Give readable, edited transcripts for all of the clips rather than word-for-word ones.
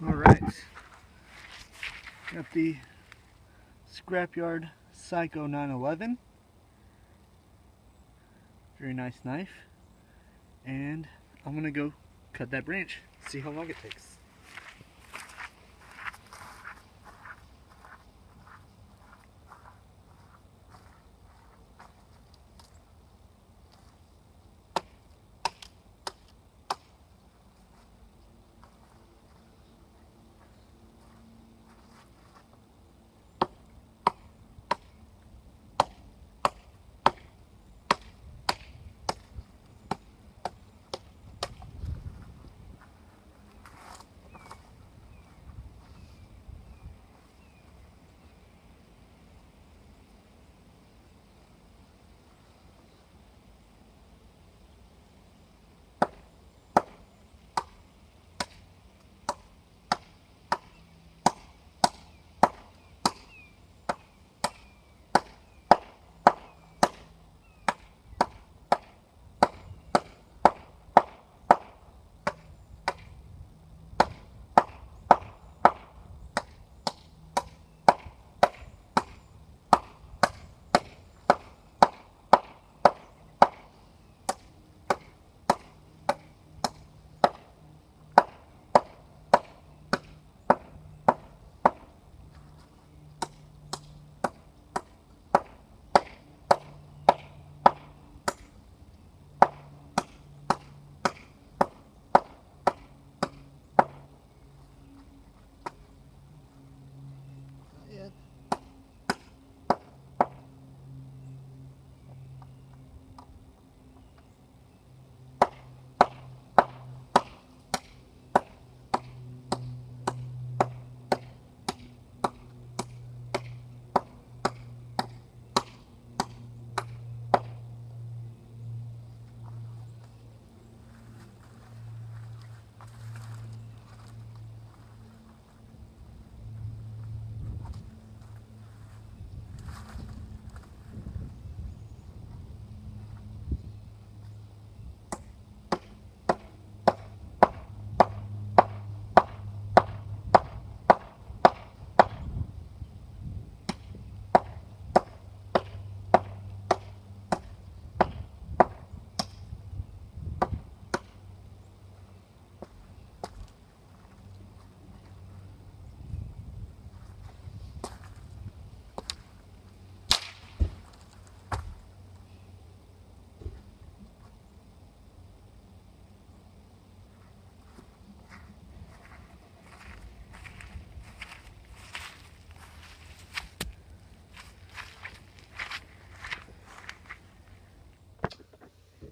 Alright, got the Scrapyard Sykco 911. Very nice knife. And I'm going to go cut that branch, see how long it takes.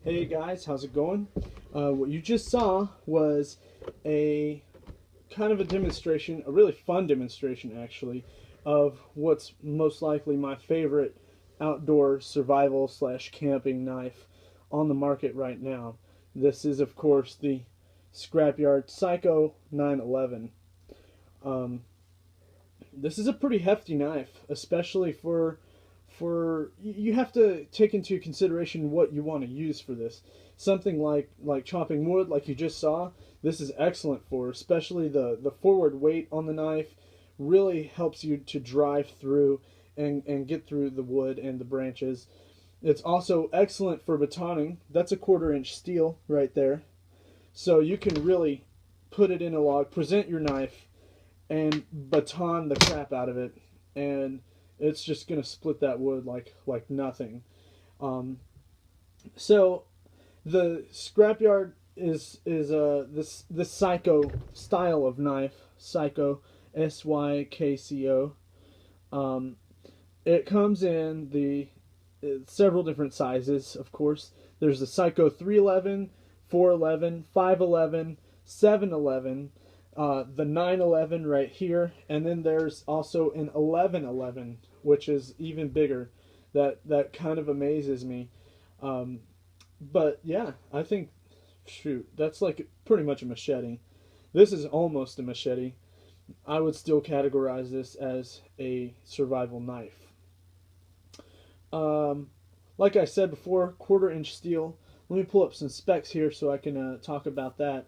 Hey guys, how's it going? What you just saw was a kind of a demonstration, a really fun demonstration actually, of what's most likely my favorite outdoor survival slash camping knife on the market right now. This is of course the Scrapyard Sykco 911. Um, this is a pretty hefty knife, especially for you have to take into consideration what you want to use for this. Something like chopping wood, like you just saw, this is excellent for, especially the forward weight on the knife really helps you to drive through and get through the wood and the branches. It's also excellent for batoning. That's a 1/4 inch steel right there. So you can really put it in a log, present your knife, and baton the crap out of it, and it's just gonna split that wood like nothing. Um, so the Scrapyard is this Sykco style of knife, Sykco, Sykco. Um, it comes in the several different sizes, of course. There's the Sykco 311, 411, 511, 711, the 911 right here, and then there's also an 1111, which is even bigger. That kind of amazes me. Um, but yeah, I think, shoot, that's like pretty much a machete. This is almost a machete. I would still categorize this as a survival knife. Um, like I said before, 1/4 inch steel. Let me pull up some specs here so I can talk about that.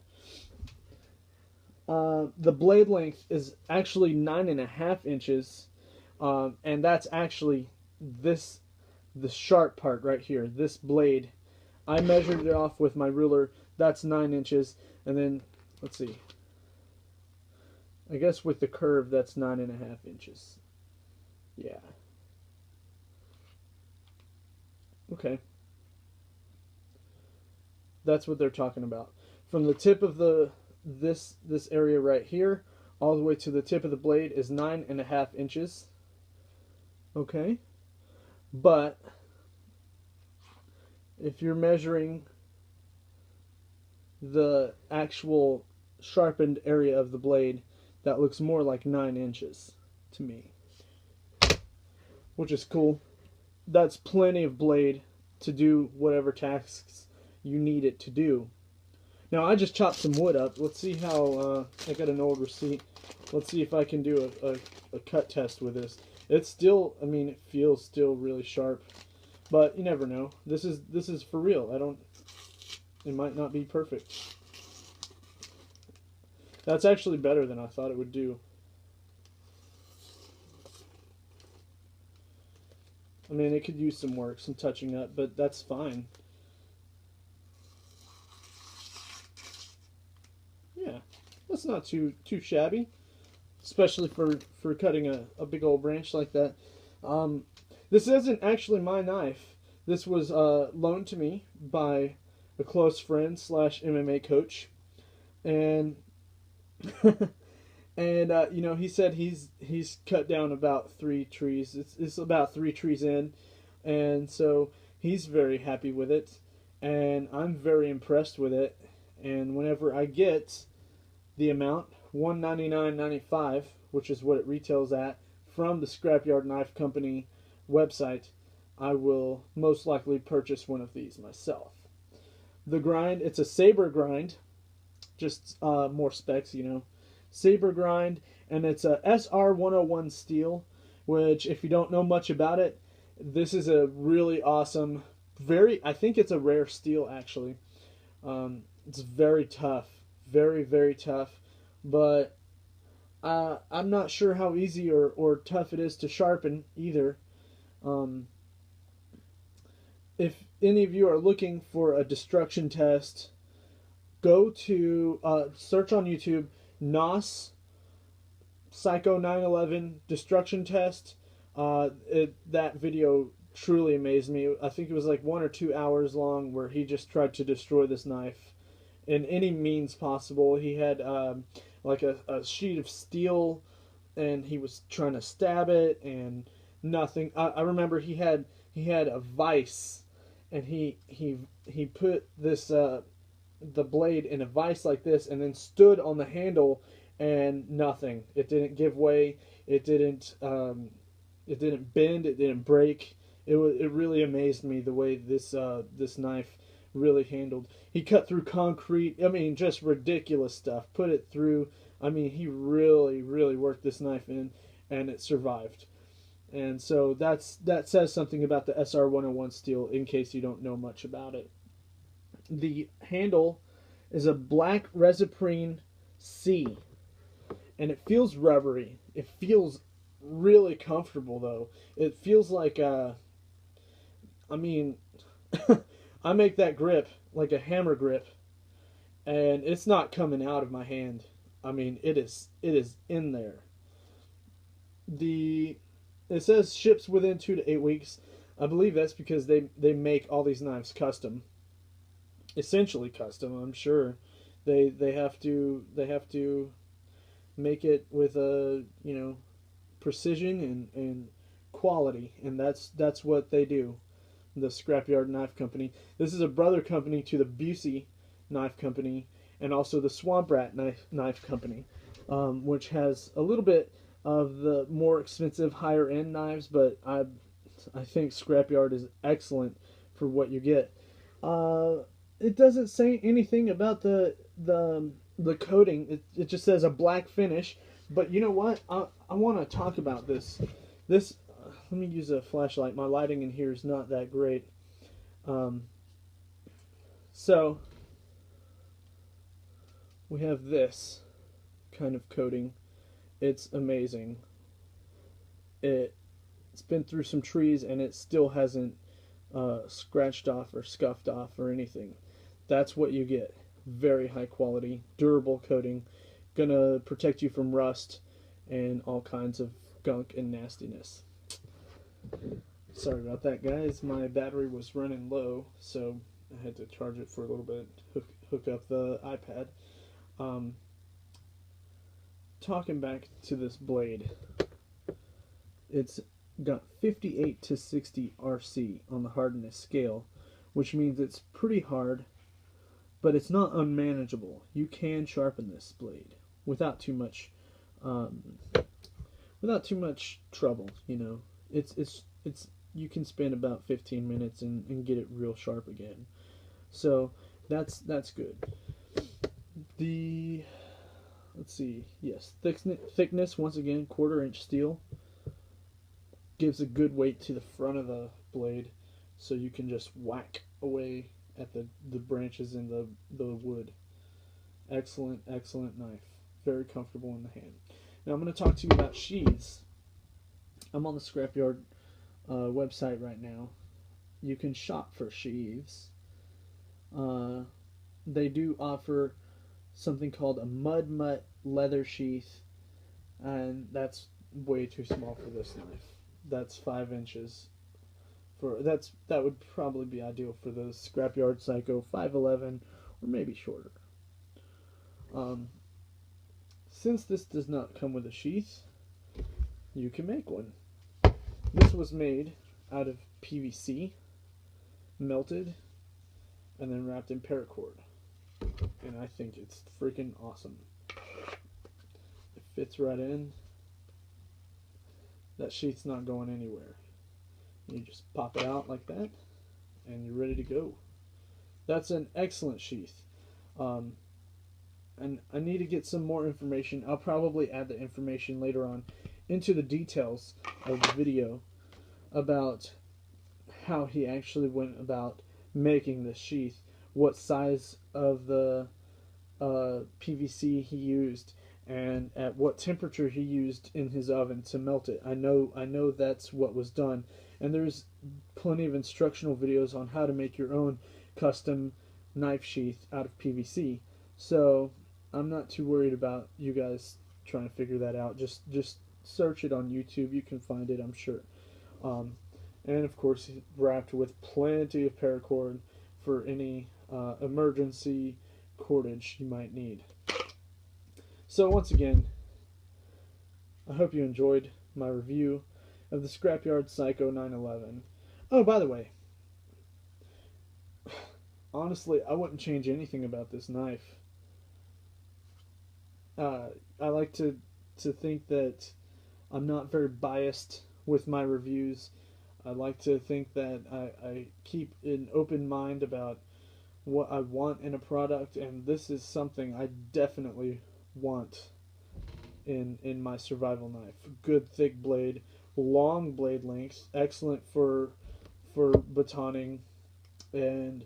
the blade length is actually 9.5 inches, and that's actually the sharp part right here. This blade, I measured it off with my ruler. That's 9 inches, and then let's see. I guess with the curve, that's 9.5 inches. Yeah. Okay. That's what they're talking about. From the tip of this area right here all the way to the tip of the blade is 9.5 inches. Okay. But if you're measuring the actual sharpened area of the blade, that looks more like 9 inches to me, which is cool. That's plenty of blade to do whatever tasks you need it to do. Now I just chopped some wood up. Let's see how, I got an old receipt. Let's see if I can do a cut test with this. It's still, I mean, it feels still really sharp, but you never know. This is for real. It might not be perfect. That's actually better than I thought it would do. I mean, it could use some work, some touching up, but that's fine. Yeah, that's not too shabby, especially for cutting a big old branch like that. This isn't actually my knife. This was loaned to me by a close friend / MMA coach, and and you know, he said he's cut down about 3 trees. It's about 3 trees in, and so he's very happy with it, and I'm very impressed with it. And whenever I get the amount, $199.95, which is what it retails at, from the Scrapyard Knife Company website, I will most likely purchase one of these myself. The grind, it's a Saber grind, just more specs, you know. Saber grind, and it's a SR101 steel, which, if you don't know much about it, this is a really awesome, I think it's a rare steel, actually. It's very tough, very, very tough, but I'm not sure how easy or tough it is to sharpen either. If any of you are looking for a destruction test, go to search on YouTube NOS Sykco 911 destruction test. That video truly amazed me. I think it was like 1 or 2 hours long, where he just tried to destroy this knife in any means possible. He had like a sheet of steel, and he was trying to stab it, and nothing. I remember he had a vise, and he put this the blade in a vise like this, and then stood on the handle, and nothing. It didn't give way. It didn't bend. It didn't break. It really amazed me the way this knife really handled. He cut through concrete. I mean, just ridiculous stuff. Put it through. I mean, he really, really worked this knife in, and it survived. And so that says something about the SR101 steel, in case you don't know much about it. The handle is a black Resiprene C, and it feels rubbery. It feels really comfortable, though. It feels like I mean, I make that grip like a hammer grip, and it's not coming out of my hand. I mean, it is in there. It says ships within 2 to 8 weeks. I believe that's because they make all these knives custom. Essentially custom, I'm sure. They have to make it with a, you know, precision and quality, and that's what they do. The Scrapyard Knife Company. This is a brother company to the Busey Knife Company, and also the Swamp Rat Knife Company, which has a little bit of the more expensive, higher end knives, but I think Scrapyard is excellent for what you get. It doesn't say anything about the coating. It just says a black finish. But you know what? I want to talk about this. Let me use a flashlight. My lighting in here is not that great. So we have this. kind of coating. It's amazing. It's been through some trees and it still hasn't scratched off or scuffed off or anything. That's what you get. Very high quality, durable coating, gonna protect you from rust and all kinds of gunk and nastiness. Sorry about that, guys. My battery was running low, so I had to charge it for a little bit, hook up the iPad. Talking back to this blade, it's got 58 to 60 RC on the hardness scale, which means it's pretty hard, but it's not unmanageable. You can sharpen this blade without too much trouble. You know, it's you can spend about 15 minutes and get it real sharp again. So that's good. Let's see, yes, thickness, once again, 1/4 inch steel. Gives a good weight to the front of the blade, so you can just whack away at the branches in the wood. Excellent knife. Very comfortable in the hand. Now I'm going to talk to you about sheaths. I'm on the Scrapyard website right now. You can shop for sheaths. They do offer something called a mud mutt leather sheath, and that's way too small for this knife. That's 5 inches. That would probably be ideal for the Scrapyard Sykco 511 or maybe shorter. Since this does not come with a sheath, you can make one. This was made out of PVC, melted, and then wrapped in paracord. And I think it's freaking awesome. It fits right in. That sheath's not going anywhere. You just pop it out like that, and you're ready to go. That's an excellent sheath. And I need to get some more information. I'll probably add the information later on into the details of the video about how he actually went about making this sheath, what size of the PVC he used, and at what temperature he used in his oven to melt it. I know that's what was done, and there's plenty of instructional videos on how to make your own custom knife sheath out of PVC. So I'm not too worried about you guys trying to figure that out. Just search it on YouTube. You can find it, I'm sure. And of course, wrapped with plenty of paracord for any emergency cordage you might need. So once again, I hope you enjoyed my review of the Scrapyard Sykco 911. Oh, by the way, honestly, I wouldn't change anything about this knife. I like to think that I'm not very biased with my reviews. I like to think that I keep an open mind about what I want in a product, and this is something I definitely want in my survival knife. Good thick blade, long blade length, excellent for batoning, and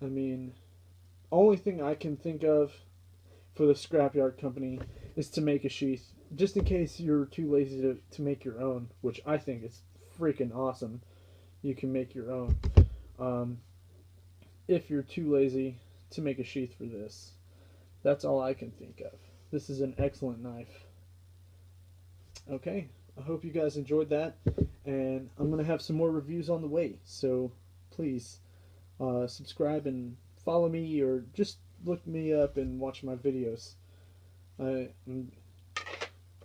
I mean, only thing I can think of for the Scrapyard company is to make a sheath, just in case you're too lazy to make your own, which I think is freaking awesome. You can make your own. If you're too lazy to make a sheath for this, that's all I can think of. This is an excellent knife. Okay, I hope you guys enjoyed that, and I'm going to have some more reviews on the way, so please subscribe and follow me, or just look me up and watch my videos. I'm going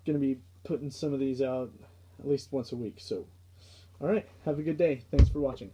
to be putting some of these out at least once a week, so alright, have a good day. Thanks for watching.